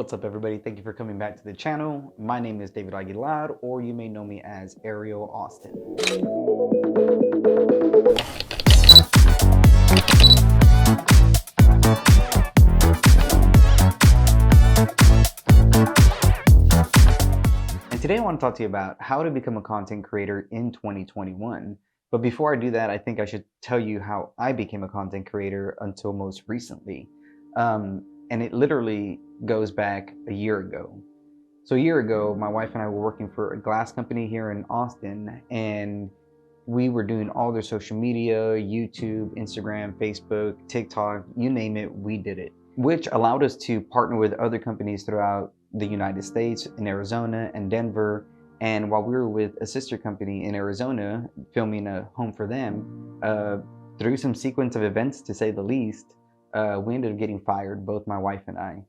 What's up, everybody? Thank you for coming back to the channel. My name is David Aguilar, or you may know me as Ariel Austin. And today I want to talk to you about how to become a content creator in 2021. But before I do that, I think I should tell you how I became a content creator until most recently. And it literally goes back a year ago. So a year ago, my wife and I were working for a glass company here in Austin, and we were doing all their social media, YouTube, Instagram, Facebook, TikTok, you name it, we did it, which allowed us to partner with other companies throughout the United States, in Arizona and Denver. And while we were with a sister company in Arizona, filming a home for them, through some sequence of events, to say the least, we ended up getting fired, both my wife and I.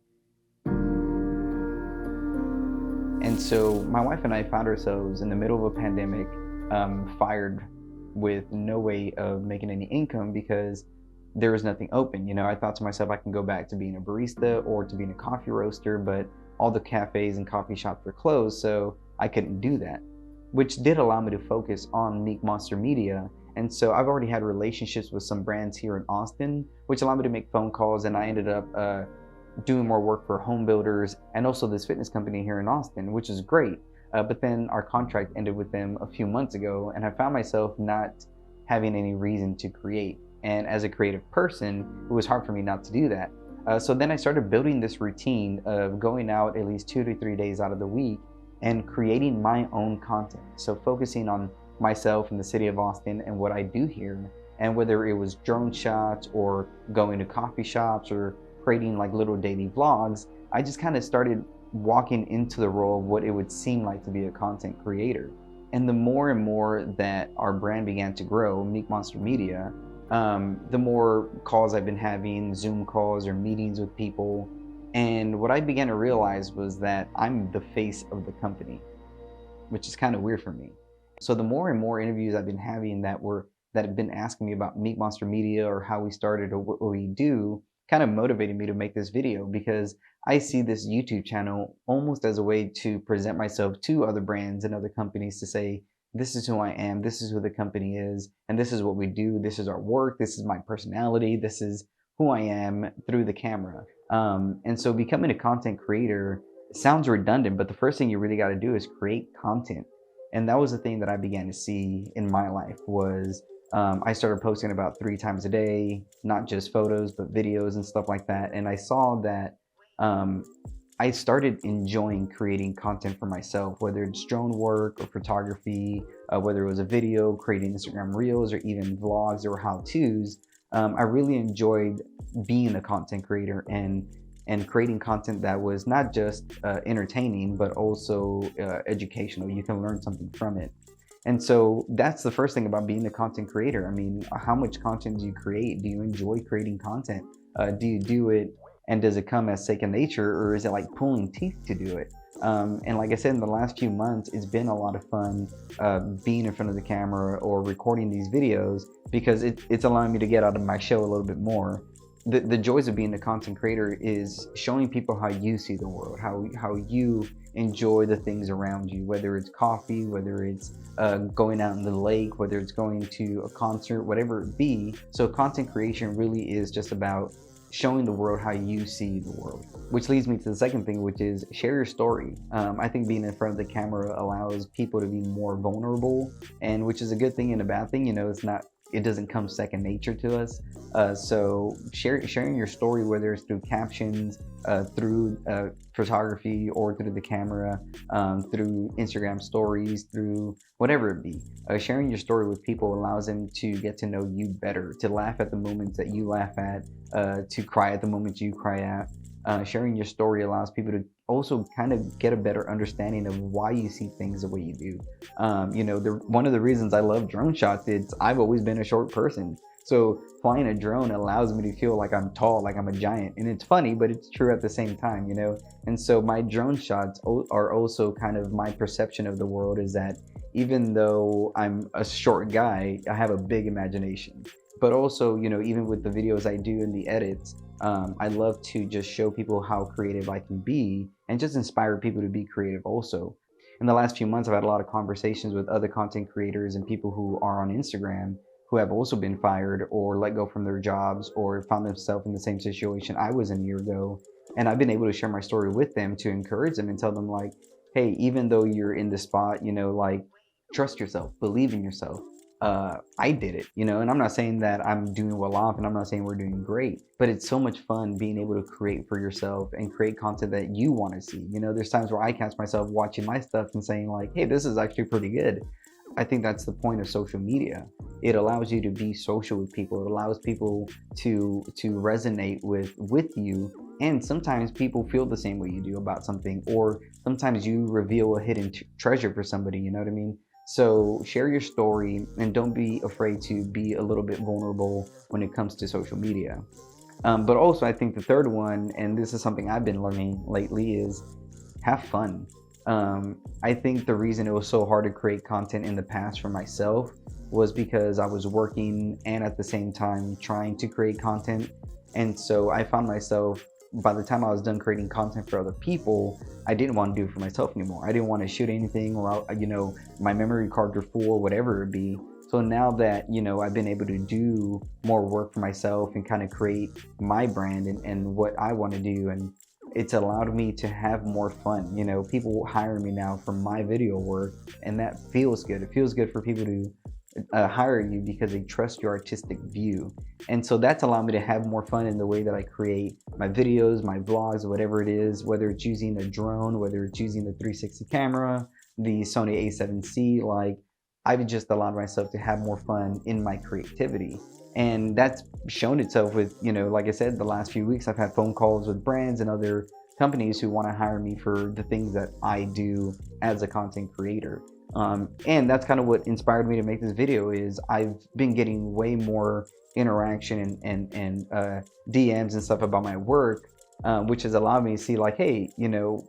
And so my wife and I found ourselves in the middle of a pandemic, fired with no way of making any income because there was nothing open. You know, I thought to myself, I can go back to being a barista or to being a coffee roaster, but all the cafes and coffee shops were closed, so I couldn't do that, which did allow me to focus on Meek Monster Media. And so I've already had relationships with some brands here in Austin, which allowed me to make phone calls, and I ended up doing more work for home builders and also this fitness company here in Austin, which is great. But then our contract ended with them a few months ago, and I found myself not having any reason to create. And as a creative person, it was hard for me not to do that. So then I started building this routine of going out at least 2 to 3 days out of the week and creating my own content. So focusing on myself in the city of Austin and what I do here, and whether it was drone shots or going to coffee shops or creating like little daily vlogs, I just kind of started walking into the role of what it would seem like to be a content creator. And the more and more that our brand began to grow, Meek Monster Media, the more calls I've been having, Zoom calls or meetings with people. And what I began to realize was that I'm the face of the company, which is kind of weird for me. So the more and more interviews I've been having that have been asking me about Meek Monster Media or how we started or what we do, kind of motivated me to make this video, because I see this YouTube channel almost as a way to present myself to other brands and other companies to say, this is who I am, this is who the company is, and this is what we do, this is our work, this is my personality, this is who I am through the camera. And so becoming a content creator sounds redundant, but the first thing you really got to do is create content. And that was the thing that I began to see in my life was I started posting about 3 times a day, not just photos, but videos and stuff like that. And I saw that I started enjoying creating content for myself, whether it's drone work or photography, whether it was a video, creating Instagram reels, or even vlogs or how-tos. I really enjoyed being a content creator and creating content that was not just entertaining, but also educational. You can learn something from it. And so that's the first thing about being a content creator. I mean, how much content do you create? Do you enjoy creating content? Do you do it and does it come as second nature, or is it like pulling teeth to do it? And like I said, in the last few months, it's been a lot of fun being in front of the camera or recording these videos, because it's allowing me to get out of my shell a little bit more. The joys of being a content creator is showing people how you see the world, how you enjoy the things around you, whether it's coffee, whether it's going out in the lake, whether it's going to a concert, whatever it be. So content creation really is just about showing the world how you see the world, which leads me to the second thing, which is share your story. I think being in front of the camera allows people to be more vulnerable, and which is a good thing and a bad thing. You know, it doesn't come second nature to us. So sharing your story, whether it's through captions, through photography, or through the camera, through Instagram stories, through whatever it be. Sharing your story with people allows them to get to know you better, to laugh at the moments that you laugh at, to cry at the moments you cry at. Sharing your story allows people to also kind of get a better understanding of why you see things the way you do. You know, one of the reasons I love drone shots is I've always been a short person. So flying a drone allows me to feel like I'm tall, like I'm a giant. And it's funny, but it's true at the same time, you know? And so my drone shots are also kind of my perception of the world, is that even though I'm a short guy, I have a big imagination. but also, even with the videos I do and the edits, I love to just show people how creative I can be and just inspire people to be creative also. In the last few months, I've had a lot of conversations with other content creators and people who are on Instagram who have also been fired or let go from their jobs or found themselves in the same situation I was in a year ago. And I've been able to share my story with them to encourage them and tell them, like, hey, even though you're in this spot, like, trust yourself, believe in yourself. I did it, and I'm not saying that I'm doing well off, and I'm not saying we're doing great, but it's so much fun being able to create for yourself and create content that you want to see. There's times where I catch myself watching my stuff and saying, like, hey, this is actually pretty good. I think that's the point of social media. It allows you to be social with people. It allows people to resonate with you. And sometimes people feel the same way you do about something, or sometimes you reveal a hidden treasure for somebody. You know what I mean? So share your story and don't be afraid to be a little bit vulnerable when it comes to social media. But also, I think the third one, and this is something I've been learning lately, is have fun. I think the reason it was so hard to create content in the past for myself was because I was working and at the same time trying to create content. And so I found myself, by the time I was done creating content for other people, I didn't want to do it for myself anymore. I didn't want to shoot anything, or, my memory card or full, or whatever it be. So now that, I've been able to do more work for myself and kind of create my brand and what I want to do, and it's allowed me to have more fun. People hire me now for my video work, and that feels good. It feels good for people to hire you because they trust your artistic view. And so that's allowed me to have more fun in the way that I create my videos, my vlogs, whatever it is, whether it's using a drone, whether it's using the 360 camera, the Sony A7C. Like, I've just allowed myself to have more fun in my creativity. And that's shown itself with, like I said, the last few weeks I've had phone calls with brands and other companies who want to hire me for the things that I do as a content creator. And that's kind of what inspired me to make this video. Is I've been getting way more interaction and DMs and stuff about my work, which has allowed me to see, like, hey,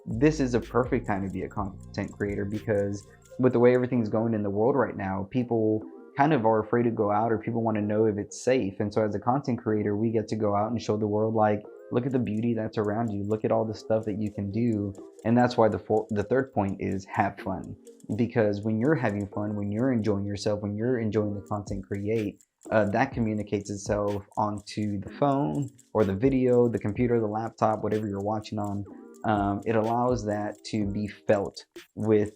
this is a perfect time to be a content creator, because with the way everything's going in the world right now, people kind of are afraid to go out, or people want to know if it's safe. And so as a content creator, we get to go out and show the world, like, look at the beauty that's around you, look at all the stuff that you can do. And that's why the third point is have fun. Because when you're having fun, when you're enjoying yourself, when you're enjoying the content that communicates itself onto the phone or the video, the computer, the laptop, whatever you're watching on. It allows that to be felt with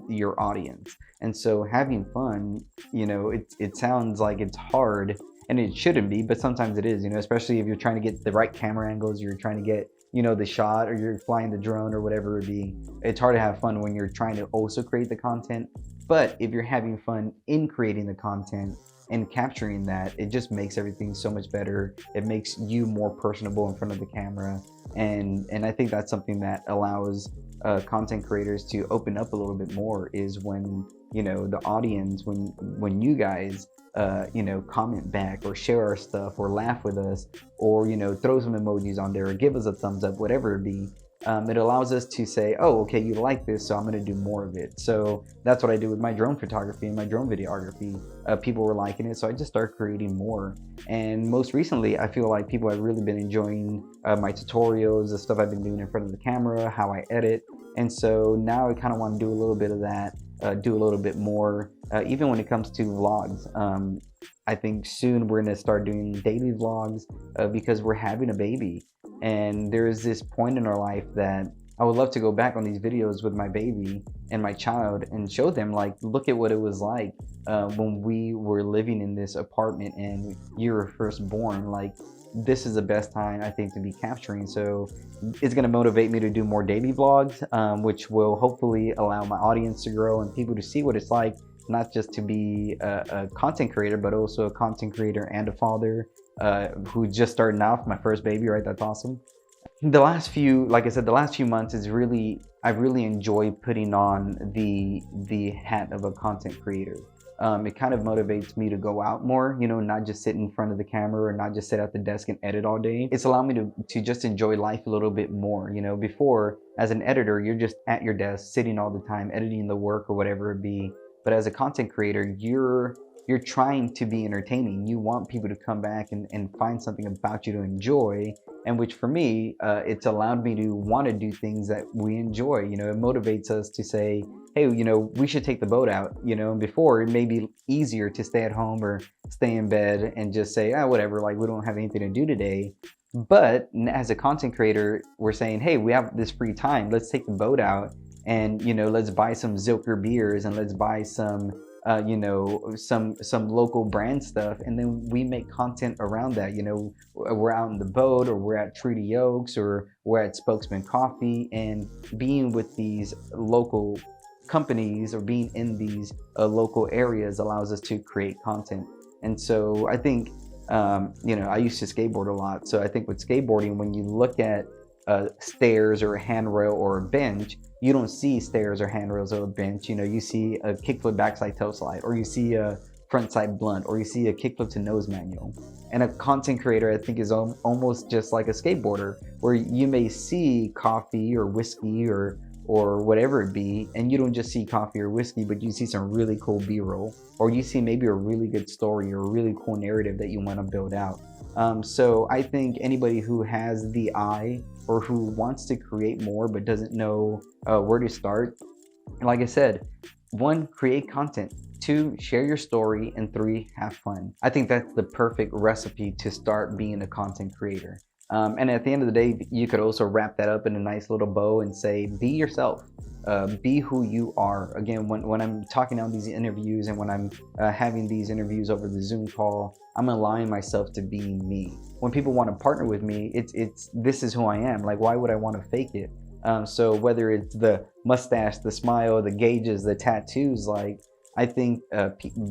your audience. And so having fun, it sounds like it's hard, and it shouldn't be, but sometimes it is, especially if you're trying to get the right camera angles, you're trying to get, the shot, or you're flying the drone or whatever it be. It's hard to have fun when you're trying to also create the content. But if you're having fun in creating the content and capturing that, it just makes everything so much better. It makes you more personable in front of the camera. And I think that's something that allows content creators to open up a little bit more, is when, the audience, when you guys, comment back or share our stuff or laugh with us, or, throw some emojis on there or give us a thumbs up, whatever it be. It allows us to say, oh, okay, you like this, so I'm going to do more of it. So that's what I do with my drone photography and my drone videography. People were liking it, so I just started creating more. And most recently, I feel like people have really been enjoying my tutorials, the stuff I've been doing in front of the camera, how I edit. And so now I kind of want to do a little bit of that, do a little bit more, even when it comes to vlogs. I think soon we're going to start doing daily vlogs because we're having a baby. And there is this point in our life that I would love to go back on these videos with my baby and my child and show them, like, look at what it was like when we were living in this apartment and you were first born. Like, this is the best time, I think, to be capturing. So it's going to motivate me to do more daily vlogs, which will hopefully allow my audience to grow and people to see what it's like, not just to be a content creator, but also a content creator and a father who's just starting off, my first baby, right? That's awesome. Like I said, the last few months is I've really enjoyed putting on the hat of a content creator. It kind of motivates me to go out more, not just sit in front of the camera or not just sit at the desk and edit all day. It's allowed me to just enjoy life a little bit more. Before, as an editor, you're just at your desk, sitting all the time, editing the work or whatever it be. But as a content creator, you're you're trying to be entertaining. You want people to come back and find something about you to enjoy. And which for me, it's allowed me to want to do things that we enjoy. You know, it motivates us to say, hey, you know, we should take the boat out. You know, and before it may be easier to stay at home or stay in bed and just say, ah, whatever, like we don't have anything to do today. But as a content creator, we're saying, hey, we have this free time. Let's take the boat out and, you know, let's buy some Zilker beers and let's buy some, you know, some local brand stuff. And then we make content around that. You know, we're out in the boat or we're at Treaty Oaks or we're at Spokesman Coffee, and being with these local companies or being in these local areas allows us to create content. And so I think, you know, I used to skateboard a lot. So I think with skateboarding, when you look at stairs or a handrail or a bench, you don't see stairs or handrails or a bench. You know, you see a kickflip backside toe slide, or you see a front side blunt, or you see a kickflip to nose manual. And a content creator, I think, is almost just like a skateboarder, where you may see coffee or whiskey or whatever it be, and you don't just see coffee or whiskey, but you see some really cool b-roll, or you see maybe a really good story or a really cool narrative that you want to build out. So I think anybody who has the eye or who wants to create more but doesn't know where to start, like I said, 1, create content. 2, share your story, and 3, have fun. I think that's the perfect recipe to start being a content creator. And at the end of the day, you could also wrap that up in a nice little bow and say, be yourself. Be who you are. Again, when I'm talking on these interviews and when I'm having these interviews over the Zoom call, I'm allowing myself to be me. When people want to partner with me, it's this is who I am. Like, why would I want to fake it? So whether it's the mustache, the smile, the gauges, the tattoos, like, I think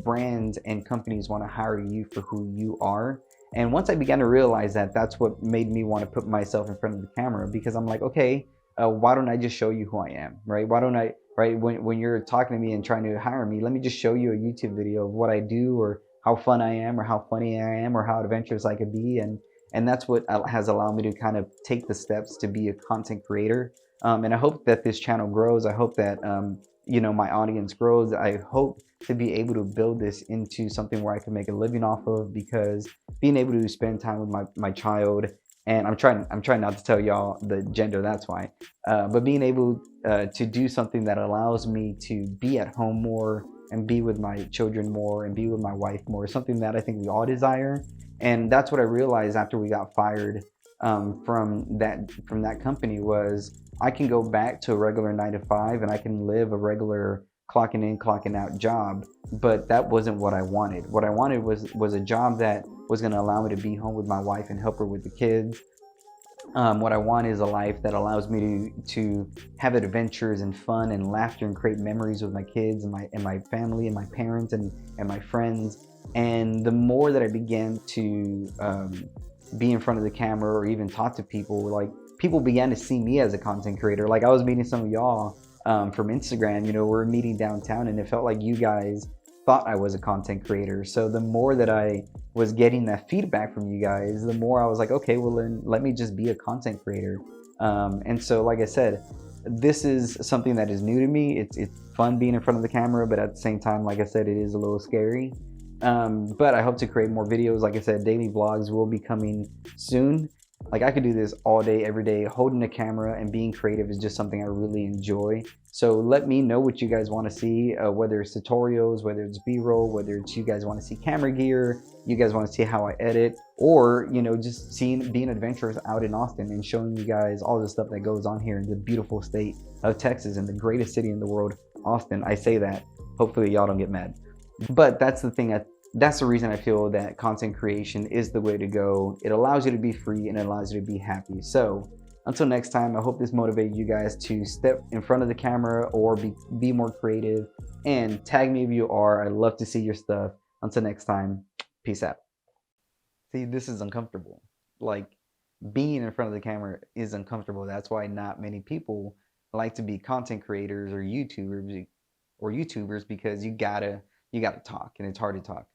brands and companies want to hire you for who you are. And once I began to realize that, that's what made me want to put myself in front of the camera, because I'm like, okay, why don't I just show you who I am, right? Why don't I, right? When you're talking to me and trying to hire me, let me just show you a YouTube video of what I do, or how fun I am, or how funny I am, or how adventurous I could be. And that's what has allowed me to kind of take the steps to be a content creator. And I hope that this channel grows. I hope that, you know, my audience grows. I hope to be able to build this into something where I can make a living off of, because being able to spend time with my child, and I'm trying not to tell y'all the gender, that's why, but being able to do something that allows me to be at home more and be with my children more and be with my wife more is something that I think we all desire. And that's what I realized after we got fired from that company, was I can go back to a regular 9 to 5 and I can live a regular clocking in, clocking out job. But that wasn't what I wanted. What I wanted was a job that was going to allow me to be home with my wife and help her with the kids. What I want is a life that allows me to have adventures and fun and laughter and create memories with my kids and my family and my parents and my friends. And the more that I began to be in front of the camera or even talk to people, like, people began to see me as a content creator. Like, I was meeting some of y'all from Instagram, you know, we're meeting downtown, and it felt like you guys thought I was a content creator. So the more that I was getting that feedback from you guys, the more I was like, okay, well then let me just be a content creator. And so, like I said, this is something that is new to me. It's fun being in front of the camera, but at the same time, like I said, it is a little scary. But I hope to create more videos. Like I said, daily vlogs will be coming soon. Like, I could do this all day, every day. Holding a camera and being creative is just something I really enjoy. So let me know what you guys want to see, whether it's tutorials, whether it's b-roll, whether it's you guys want to see camera gear, you guys want to see how I edit, or, you know, just being adventurous out in Austin and showing you guys all the stuff that goes on here in the beautiful state of Texas, and the greatest city in the world, Austin. I say that. Hopefully y'all don't get mad. But that's the thing. That's the reason I feel that content creation is the way to go. It allows you to be free and it allows you to be happy. So until next time, I hope this motivated you guys to step in front of the camera or be more creative, and tag me if you are. I love to see your stuff. Until next time, peace out. See, this is uncomfortable. Like, being in front of the camera is uncomfortable. That's why not many people like to be content creators or YouTubers, because you gotta talk, and it's hard to talk.